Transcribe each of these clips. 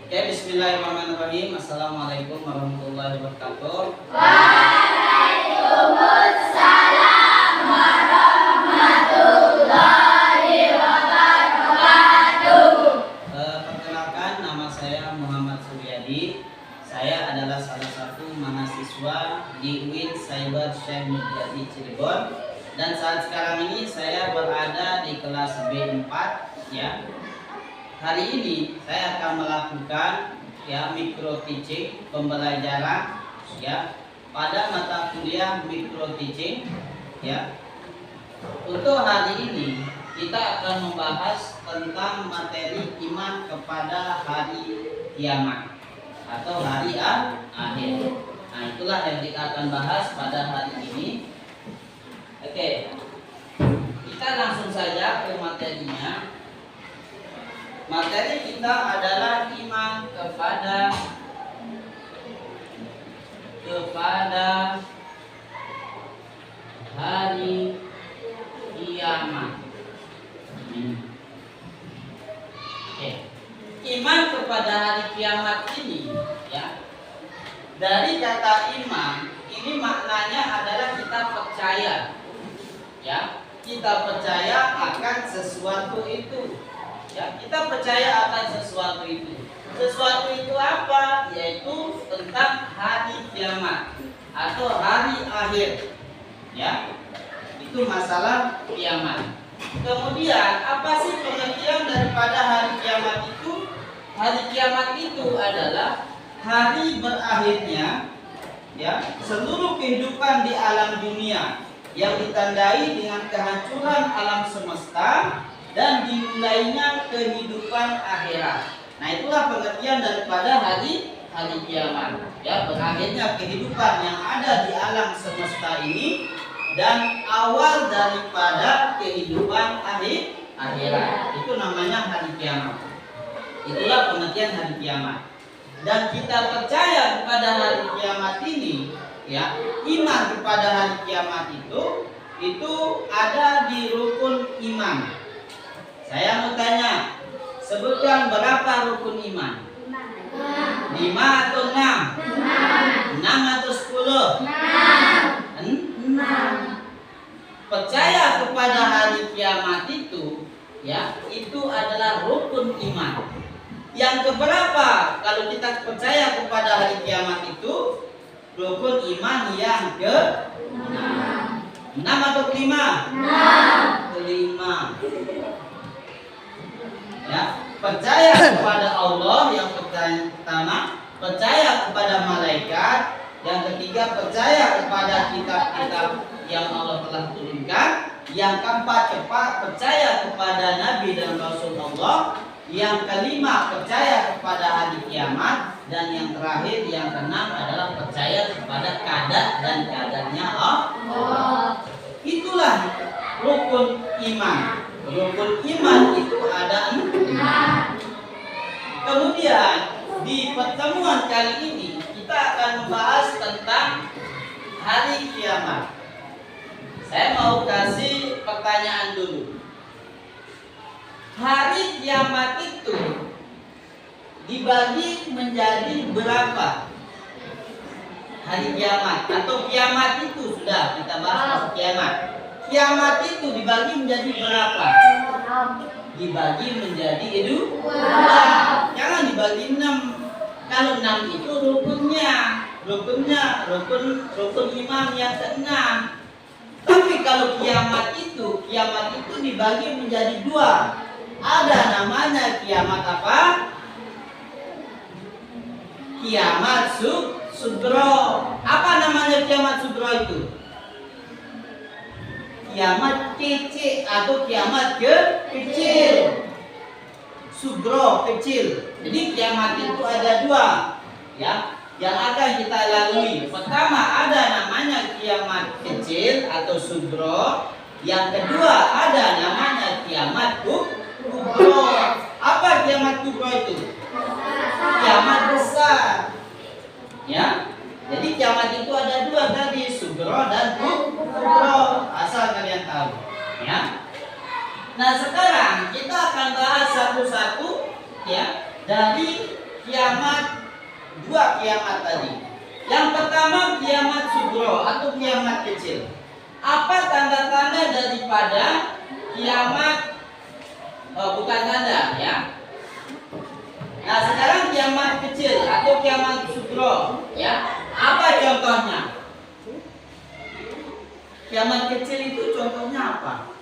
Oke, bismillahirrahmanirrahim. Assalamualaikum warahmatullahi wabarakatuh. Waalaikumsalam warahmatullahi wabarakatuh. Perkenalkan, nama saya Muhammad Suryadi. Saya adalah salah satu mahasiswa di UIN Cyber Syekh Nurjati Cirebon. Dan saat sekarang ini saya berada di kelas B4 ya. Hari ini saya akan melakukan micro teaching, pembelajaran pada mata kuliah micro teaching ya. Untuk hari ini kita akan membahas tentang materi iman kepada hari kiamat atau hari akhir. Nah, itulah yang kita akan bahas pada hari ini. Oke. Kita langsung saja ke materinya. Materi kita adalah iman kepada hari kiamat. Oke. Iman kepada hari kiamat ini ya. Dari kata iman, ini maknanya adalah kita percaya. Ya, kita percaya akan sesuatu itu. Ya, kita percaya akan sesuatu itu. Sesuatu itu apa? Yaitu tentang hari kiamat atau hari akhir. Ya, itu masalah kiamat. Kemudian apa sih pengertian daripada hari kiamat itu? Hari kiamat itu adalah hari berakhirnya seluruh kehidupan di alam dunia yang ditandai dengan kehancuran alam semesta dan dimulainya kehidupan akhirat. Nah, itulah pengertian daripada hari kiamat. Ya, berakhirnya kehidupan yang ada di alam semesta ini dan awal daripada kehidupan akhirat. Itu namanya hari kiamat. Itulah pengertian hari kiamat. Dan kita percaya kepada hari kiamat ini, ya, iman kepada hari kiamat itu ada di rukun iman. Saya mau tanya, sebutkan berapa rukun iman? 5 atau 6? 6 atau 10? 6. Percaya kepada hari kiamat itu, ya, itu adalah rukun iman. Yang keberapa kalau kita percaya kepada hari kiamat itu? Rukun iman yang ke-6. 6 atau 5? 5. Ya, percaya kepada Allah yang pertama, percaya kepada malaikat, yang ketiga percaya kepada kitab-kitab yang Allah telah turunkan, yang keempat percaya kepada nabi dan rasul Allah, yang kelima percaya kepada hari kiamat, dan yang terakhir yang keenam adalah percaya kepada qada dan qadarnya Allah. Itulah rukun iman. Rukun iman itu ada 6. Kemudian di pertemuan kali ini kita akan membahas tentang hari kiamat. Saya mau kasih pertanyaan dulu. Hari kiamat itu dibagi menjadi berapa? Hari kiamat atau kiamat itu sudah kita bahas kiamat. Kiamat itu dibagi menjadi berapa? Dibagi menjadi 2. Jangan dibagi 6. Kalau 6 itu rukunnya rukun iman yang ke-6. Tapi kalau kiamat itu dibagi menjadi 2. Ada namanya kiamat apa? Kiamat sugro. Apa namanya kiamat sugro itu? Kiamat kecil atau kiamat kecil. Sugro kecil. Jadi kiamat itu ada 2 ya, yang akan kita lalui. Pertama ada namanya kiamat kecil atau sugro. Yang kedua ada namanya kiamat kubro. Apa kiamat kubro itu? Kiamat besar. Ya. Jadi kiamat itu ada 2 tadi, sugro dan kubro. Asal kalian tahu, ya. Nah, sekarang kita akan bahas satu-satu ya dari kiamat, dua kiamat tadi. Yang pertama kiamat sugro atau kiamat kecil. Apa tanda-tanda daripada kiamat? Bukan tanda ya. Nah sekarang kiamat kecil atau kiamat sugro ya. Apa contohnya? Kiamat kecil itu contohnya apa?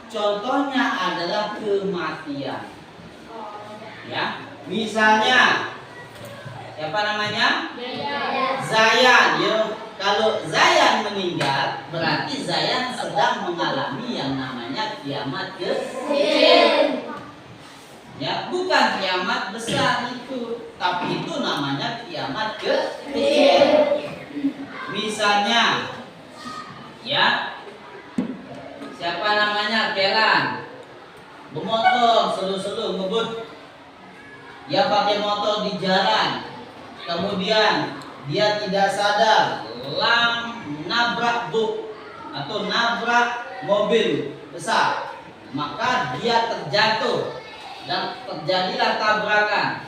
Contohnya adalah kematian. Ya, misalnya siapa namanya? Zayan. Ya, kalau Zayan meninggal, berarti Zayan sedang mengalami yang namanya kiamat kecil. Ya, bukan kiamat besar itu, tapi itu namanya kiamat kecil. Misalnya, ya, siapa namanya? Kelan, bermotor selu-selu ngebut. Dia pakai motor di jalan, kemudian dia tidak sadar, nabrak buk atau nabrak mobil besar, maka dia terjatuh dan terjadilah tabrakan.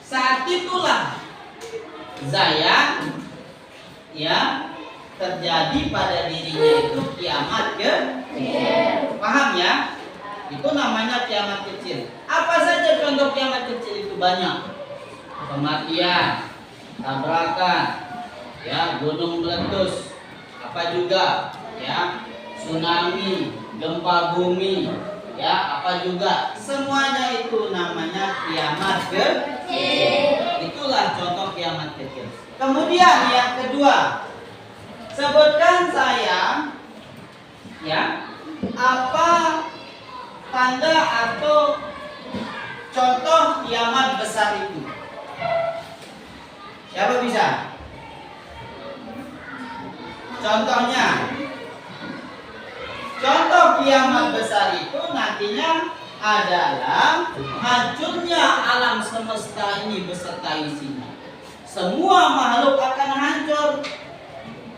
Saat itulah Zayan ya terjadi pada dirinya itu kiamat kecil. Paham ya? Itu namanya kiamat kecil. Apa saja contoh kiamat kecil itu? Banyak. Kematian, tabrakan, ya, gunung meletus, apa juga, ya, tsunami, gempa bumi, ya, apa juga. Semuanya itu namanya kiamat kecil. Itulah contoh kiamat kecil. Kemudian yang kedua, sebutkan saya, ya, apa tanda atau contoh kiamat besar itu? Siapa bisa? Contohnya, contoh kiamat besar itu nantinya adalah hancurnya alam semesta ini beserta isinya. Semua makhluk akan hancur,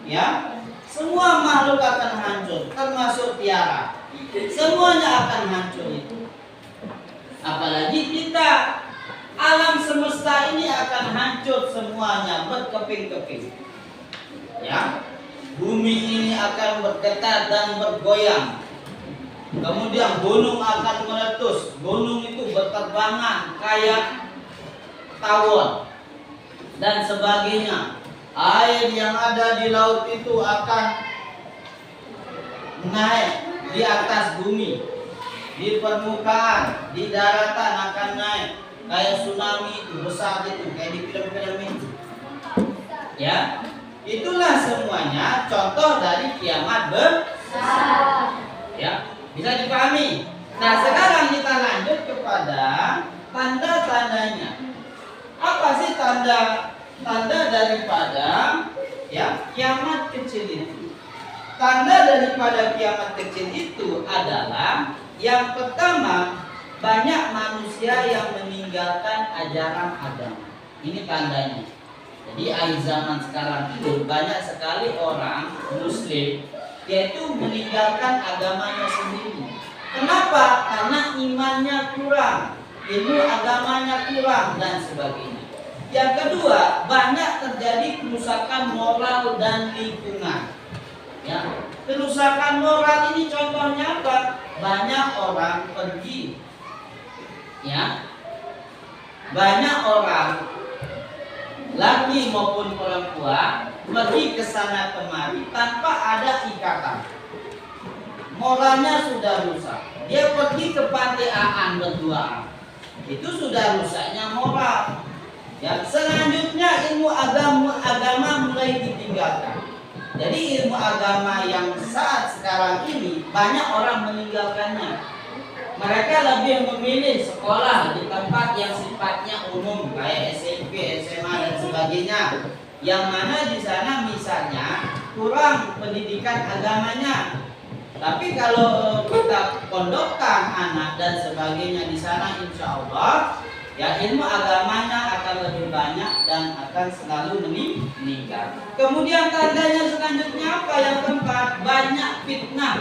ya. Semua makhluk akan hancur, termasuk tiara. Semuanya akan hancur itu. Apalagi kita, alam semesta ini akan hancur semuanya berkeping-keping. Ya. Bumi ini akan bergetar dan bergoyang. Kemudian gunung akan meletus. Gunung itu berterbangan kayak tawon dan sebagainya. Air yang ada di laut itu akan naik di atas bumi, di permukaan, di daratan akan naik kayak tsunami itu besar itu, kayak di film-film itu. Ya, itulah semuanya contoh dari kiamat besar. Ya, bisa dipahami. Nah, sekarang kita lanjut kepada tanda-tandanya. Apa sih tanda daripada ya kiamat kecil itu? Tanda daripada kiamat kecil itu adalah yang pertama, banyak manusia yang meninggalkan ajaran agama. Ini tandanya. Jadi akhir zaman sekarang itu banyak sekali orang muslim yaitu meninggalkan agamanya sendiri. Kenapa? Karena imannya kurang, ilmu agamanya kurang dan sebagainya. Yang kedua, banyak terjadi kerusakan moral dan lingkungan. Ya, kerusakan moral ini contohnya apa? Banyak orang pergi, ya, banyak orang laki maupun perempuan pergi ke sana kemari tanpa ada ikatan. Moralnya sudah rusak. Dia pergi ke pantai Aan berduaan, itu sudah rusaknya moral. Ya, selanjutnya ilmu agama mulai ditinggalkan. Jadi ilmu agama yang saat sekarang ini banyak orang meninggalkannya. Mereka lebih memilih sekolah di tempat yang sifatnya umum kayak SMP, SMA dan sebagainya. Yang mana di sana misalnya kurang pendidikan agamanya. Tapi kalau kita pondokkan anak dan sebagainya di sana, insya Allah ya ilmu agamanya akan lebih banyak dan akan selalu meningkat. Kemudian tandanya selanjutnya apa? Yang keempat, banyak fitnah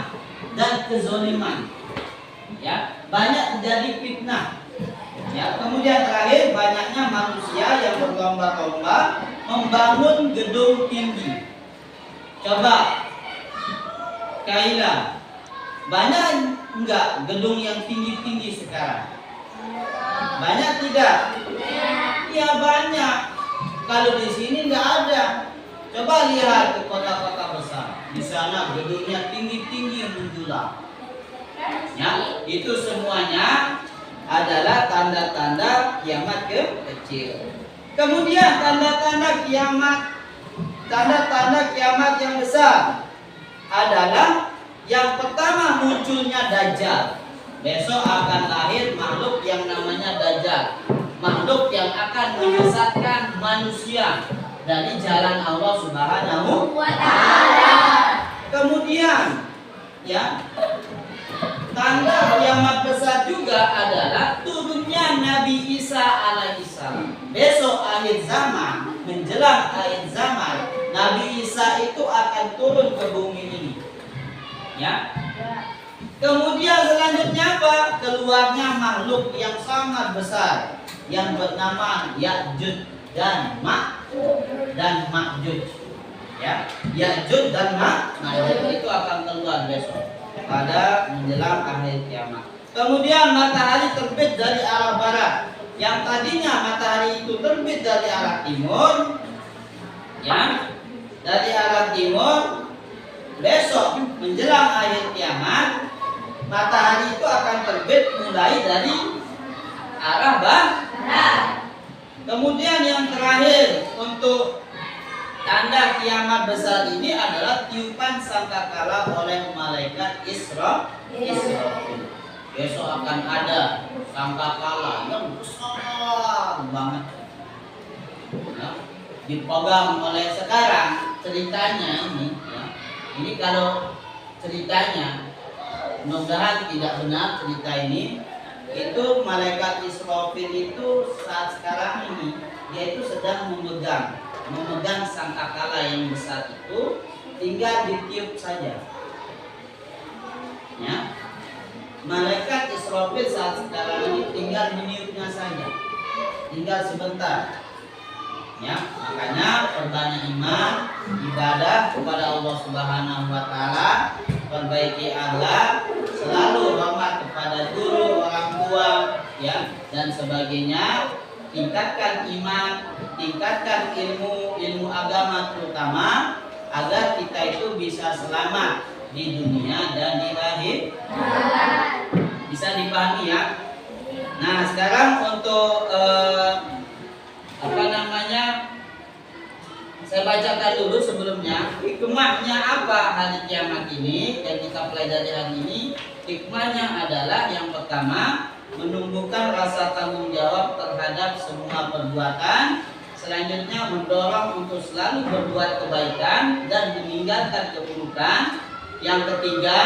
dan kezoliman. Ya, banyak terjadi fitnah. Ya, kemudian terakhir terakhir banyaknya manusia yang berlomba-lomba membangun gedung tinggi. Coba Kaila, banyak enggak gedung yang tinggi-tinggi sekarang? Banyak tidak? Ya banyak. Kalau di sini enggak ada. Coba lihat ke kota-kota besar. Di sana gedungnya tinggi-tinggi menjulang. Ya, itu semuanya adalah tanda-tanda kiamat kecil. Kemudian tanda-tanda kiamat yang besar adalah yang pertama munculnya Dajjal. Besok akan lahir makhluk yang namanya Dajjal, makhluk yang akan menyesatkan manusia dari jalan Allah Subhanahu wa Ta'ala. Kemudian, ya, tanda kiamat besar juga adalah turunnya Nabi Isa alaihissalam. Besok akhir zaman, menjelang akhir zaman, Nabi Isa itu akan turun ke bumi ini. Ya. Kemudian selanjutnya apa? Keluarnya makhluk yang sangat besar yang bernama Ya'juj dan Ma'juj. Ya, Ya'juj dan Ma'juj itu akan keluar besok pada menjelang akhir kiamat. Kemudian matahari terbit dari arah barat. Yang tadinya matahari itu terbit dari arah timur, ya, dari arah timur. Besok menjelang akhir kiamat, matahari itu akan terbit mulai dari arah barat. Kemudian yang terakhir untuk tanda kiamat besar ini adalah tiupan sangkakala oleh malaikat Israfil. Besok akan ada sangkakala yang besar banget, ya, dipegang oleh sekarang. Ceritanya ini, ya, ini kalau ceritanya mudah-mudahan tidak benar cerita ini, itu malaikat Israfil itu saat sekarang ini dia itu sedang memegang sangkakala yang besar itu, tinggal ditiup saja. Ya. Malaikat Israfil saat sekarang ini tinggal meniupnya saja. Tinggal sebentar. Ya, makanya perbanyak iman, ibadah kepada Allah Subhanahu wa Ta'ala, perbaiki akhlak, selalu hormat kepada guru, orang tua, ya, dan sebagainya. Tingkatkan iman, tingkatkan ilmu agama terutama, agar kita itu bisa selamat di dunia dan di akhir. Bisa dipahami ya? Nah, sekarang untuk saya bacakan dulu sebelumnya hikmahnya apa hari kiamat ini yang kita pelajari hari ini. Hikmahnya adalah yang pertama, menumbuhkan rasa tanggung jawab terhadap semua perbuatan. Selanjutnya mendorong untuk selalu berbuat kebaikan dan meninggalkan keburukan. Yang ketiga,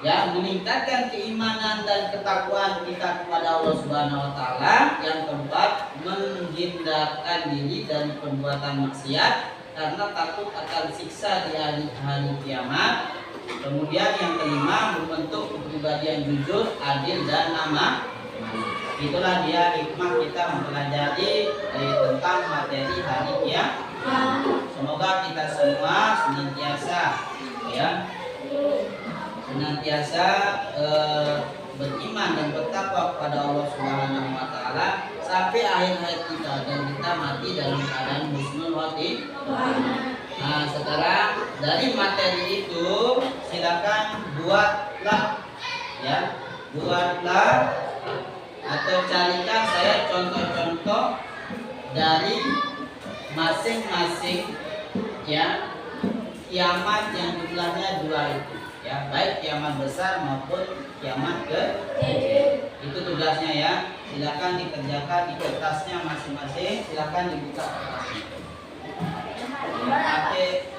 ya, meningkatkan keimanan dan ketakwaan kita kepada Allah Subhanahu wa Ta'ala. Yang keempat, menghindarkan diri dari perbuatan maksiat karena takut akan siksa di hari kiamat. Kemudian yang kelima, membentuk kepribadian jujur, adil dan amanah. Itulah dia hikmah kita mempelajari tentang materi hari kiamat. Semoga kita semua senantiasa, ya, beriman dan bertakwa kepada Allah Subhanahu wa Ta'ala sampai akhir hayat kita, dan kita mati dalam keadaan husnul khotimah. Nah, sekarang dari materi itu silakan buatlah, ya, atau carikan saya contoh-contoh dari masing-masing, ya, kiamat yang jumlahnya 2 itu, ya, baik kiamat besar maupun kiamat kecil. Itu tugasnya, ya. Silakan dikerjakan di kertasnya masing-masing. Silakan dibuka kertasnya.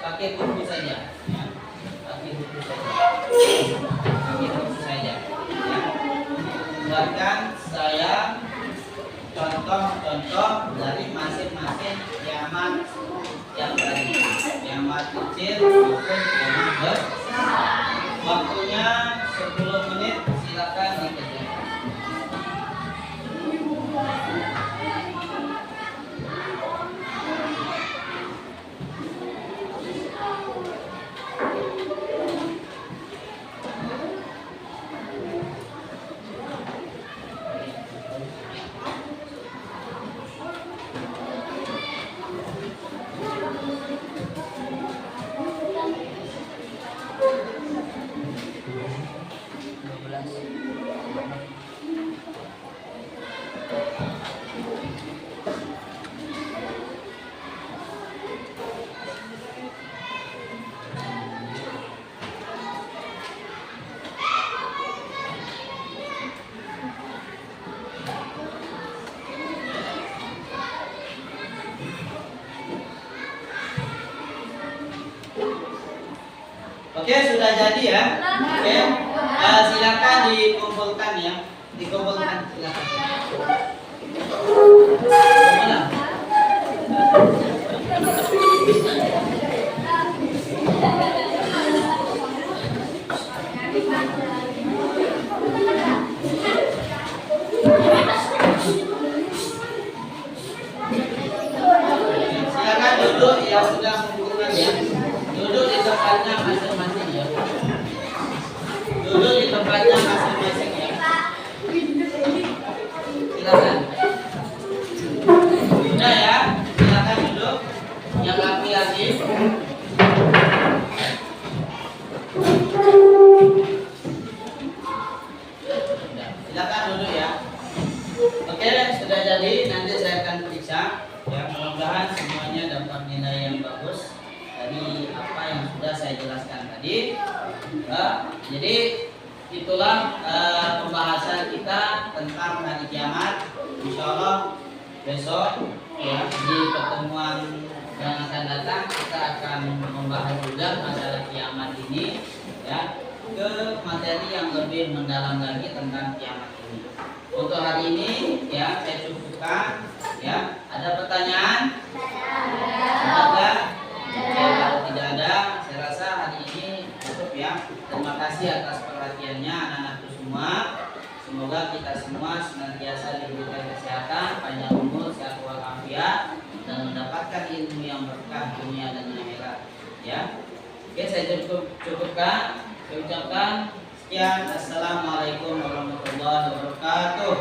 Pakai buku saja, ya. Pakai buku saja, ya. Buatkan saya contoh-contoh dari masing-masing kiamat yang tadi, kiamat kecil maupun kiamat besar. Waktunya 10 menit, silakan dikerjakan. Oke, sudah jadi ya. Oke, silakan dikumpulkan ya. Dikumpulkan silakan. Mana? Silakan duduk yang sudah mengumpulkan ya. Duduk di tempatnya masing-masing ya. Duduk di tempatnya masing-masing ya. Silakan. Sudah ya. Silakan duduk. Yang laki-laki. Silakan duduk ya. Oke, sudah jadi. Nanti saya akan periksa. Ya, mudah-mudahan semuanya dapat nilai yang bagus dari apa yang sudah saya jelaskan tadi. Jadi itulah pembahasan kita tentang hari kiamat. Insya Allah besok ya di pertemuan yang akan datang kita akan membahas juga masalah kiamat ini ya ke materi yang lebih mendalam lagi tentang kiamat ini. Untuk hari ini ya saya cukupkan ya. Ada pertanyaan? Ada? Oke, kalau tidak ada, saya rasa hari ini cukup ya. Terima kasih atas perhatiannya anak-anakku semua. Semoga kita semua senantiasa diberikan kesehatan, panjang umur, sehat walafiat, dan mendapatkan ilmu yang berkah dunia dan akhirat. Ya, oke saya cukupkan. Saya ucapkan sekian. Assalamualaikum warahmatullahi wabarakatuh.